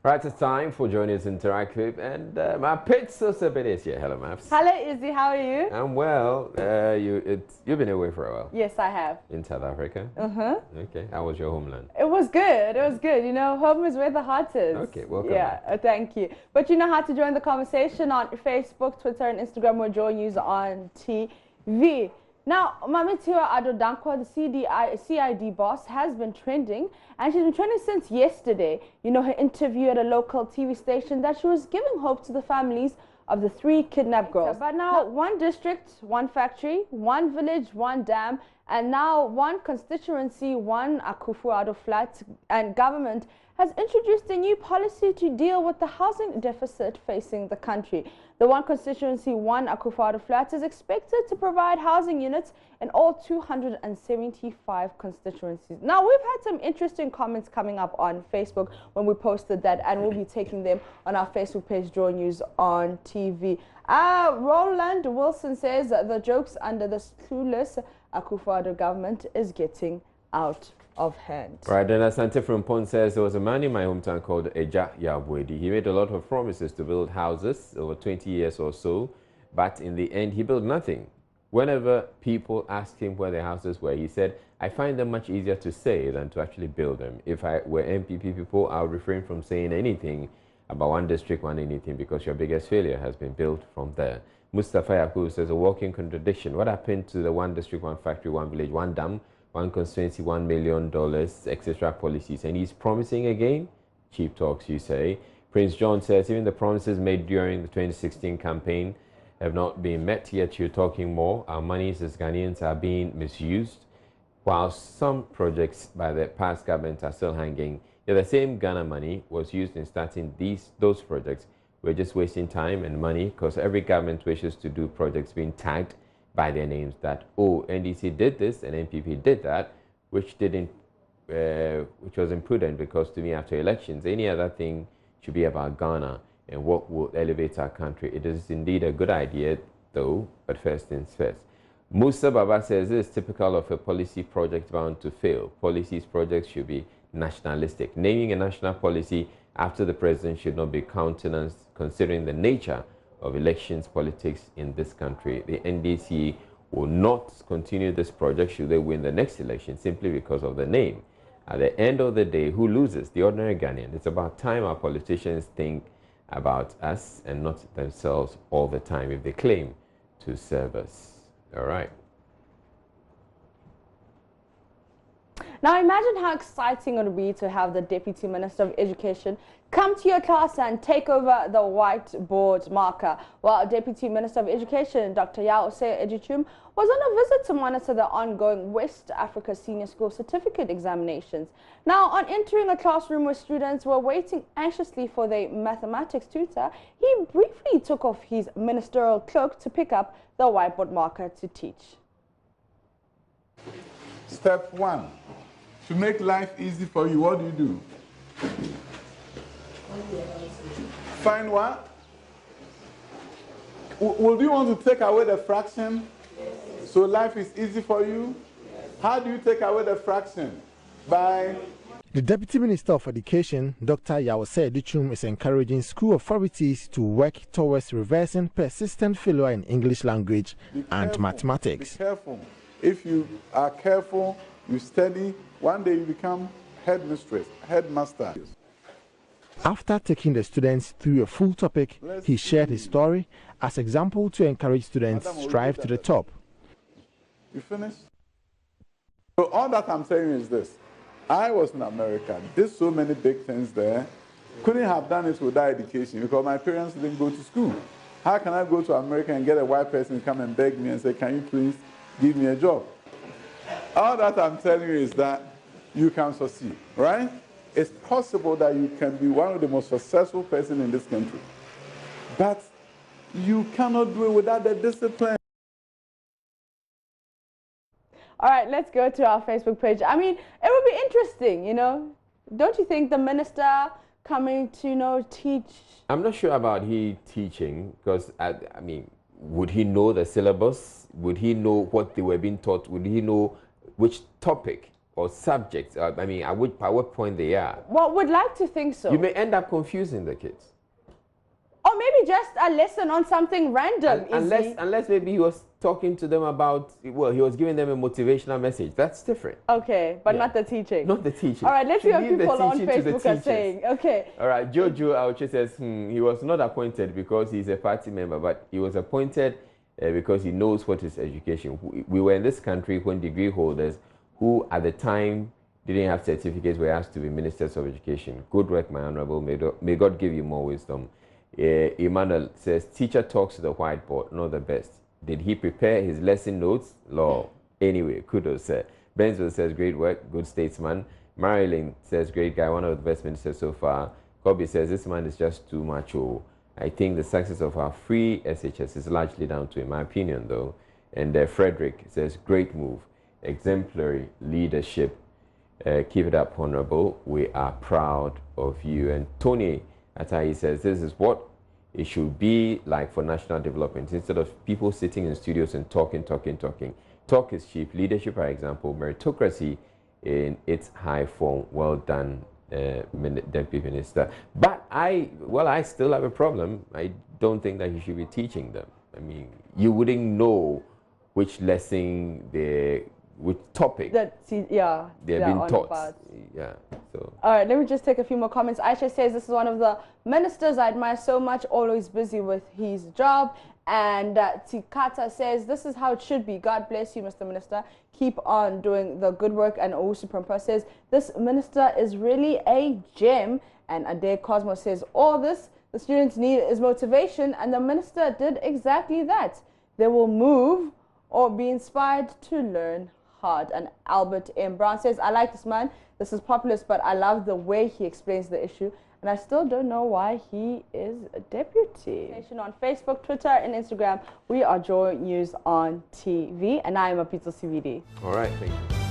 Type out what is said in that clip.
Right, it's time for Joining Interactive, and my pet sister is here. Hello, Maps. Hello, Izzy. How are you? I'm well. You've been away for a while. Yes, I have. In South Africa. Okay. How was your homeland? It was good. It was good. You know, home is where the heart is. Okay, welcome. Yeah, thank you. But you know how to join the conversation on Facebook, Twitter, and Instagram. We're joining you on TV. Now, Mametiwa Adodankwa, the CID boss, has been trending, and she's been trending since yesterday. You know, her interview at a local TV station that she was giving hope to the families of the 3 kidnapped girls. But now, one district, one factory, one village, one dam, and now one constituency, one Akufo-Addo flat, and government has introduced a new policy to deal with the housing deficit facing the country. The one constituency, one Akufo-Addo flat, is expected to provide housing units in all 275 constituencies. Now, we've had some interesting comments coming up on Facebook when we posted that, and we'll be taking them on our Facebook page, Joy News on TV. Roland Wilson says the jokes under this clueless Akufo-Addo government is getting out of hand. Right, then Asante from Pond says there was a man in my hometown called Eja Yabwedi. He made a lot of promises to build houses over 20 years or so, but in the end he built nothing. Whenever people asked him where the houses were, he said, I find them much easier to say than to actually build them. If I were MPP people, I would refrain from saying anything about one district, one anything, because your biggest failure has been built from there. Mustafa Yakub says a walking contradiction. What happened to the one district, one factory, one village, one dam, one constituency, $1 million, etc. policies? And he's promising again? Cheap talks, you say. Prince John says even the promises made during the 2016 campaign have not been met, yet you're talking more. Our monies as Ghanaians are being misused, while some projects by the past government are still hanging. Yet the same Ghana money was used in starting those projects. We're just wasting time and money because every government wishes to do projects being tagged by their names that, oh, NDC did this and NPP did that, which was imprudent, because to me, after elections, any other thing should be about Ghana and what will elevate our country. It is indeed a good idea, though, but first things first. Musa Baba says this is typical of a policy project bound to fail. Policies projects should be nationalistic. Naming a national policy after the president should not be countenanced, considering the nature of elections politics in this country. The NDC will not continue this project should they win the next election simply because of the name. At the end of the day, who loses? The ordinary Ghanaian. It's about time our politicians think about us and not themselves all the time if they claim to serve us. All right. Now imagine how exciting it would be to have the Deputy Minister of Education come to your class and take over the whiteboard marker. While Deputy Minister of Education, Dr. Yao Osei-Ejichum, was on a visit to monitor the ongoing West Africa Senior School Certificate examinations. Now, on entering a classroom where students were waiting anxiously for their mathematics tutor, he briefly took off his ministerial cloak to pick up the whiteboard marker to teach. Step 1. To make life easy for you, what do? Find what? Would you want to take away the fraction? Yes. So life is easy for you? Yes. How do you take away the fraction? By... The Deputy Minister of Education, Dr. Yao Osei-Ejichum, is encouraging school authorities to work towards reversing persistent failure in English language and mathematics. Be careful. If you are careful, you study, one day you become headmaster. After taking the students through a full topic, he shared his story as example to encourage students to strive to the top. You finished? So all that I'm saying is this. I was in America, did so many big things there, couldn't have done it without education because my parents didn't go to school. How can I go to America and get a white person to come and beg me and say, can you please give me a job? All that I'm telling you is that you can succeed, right? It's possible that you can be one of the most successful person in this country. But you cannot do it without the discipline. All right, let's go to our Facebook page. I mean, it would be interesting, you know. Don't you think the minister coming to, you know, teach? I'm not sure about he teaching, because, I mean, would he know the syllabus? Would he know what they were being taught? Would he know which topic or subjects, I mean, at what point they are, Well, would like to think so. you may end up confusing the kids. Or maybe just a lesson on something random. Unless maybe he was talking to them about, well, he was giving them a motivational message. That's different. Okay, but Yeah. not the teaching. Not the teaching. All right, let's see what Leave the people on teaching to the Facebook are teachers. saying. Okay. All right, Jojo Auche says he was not appointed because he's a party member, but he was appointed because he knows what is education. We were in this country when degree holders who at the time didn't have certificates were asked to be ministers of education. Good work, my honorable. May God give you more wisdom. Emmanuel says, teacher talks to the whiteboard, not the best. Did he prepare his lesson notes? Law. Anyway, kudos, sir. Bensville says, great work, good statesman. Marilyn says, great guy, one of the best ministers so far. Kobe says, this man is just too much. Oh, I think the success of our free SHS is largely down to, in my opinion, though. And Frederick says, great move, exemplary leadership. Keep it up, honorable. We are proud of you. And Tony Atahi says, this is what it should be like for national development. Instead of people sitting in studios and talking. Talk is cheap. Leadership, for example, meritocracy in its high form. Well done, Deputy Minister. But I still have a problem. I don't think that you should be teaching them. I mean, you wouldn't know which lesson which topic they're being taught. About. Yeah. So. All right, let me just take a few more comments. Aisha says this is one of the ministers I admire so much, always busy with his job. And Tikata says this is how it should be. God bless you, Mr. Minister. Keep on doing the good work. And Owusu Prempa says this minister is really a gem. And Ade Cosmo says all this the students need is motivation, and the minister did exactly that. They will move or be inspired to learn hard. And Albert M. Brown says, I like this man. This is populist, but I love the way he explains the issue. And I still don't know why he is a deputy. On Facebook, Twitter, and Instagram, we are Joy News on TV. And I am Apito CVD. All right, thank you.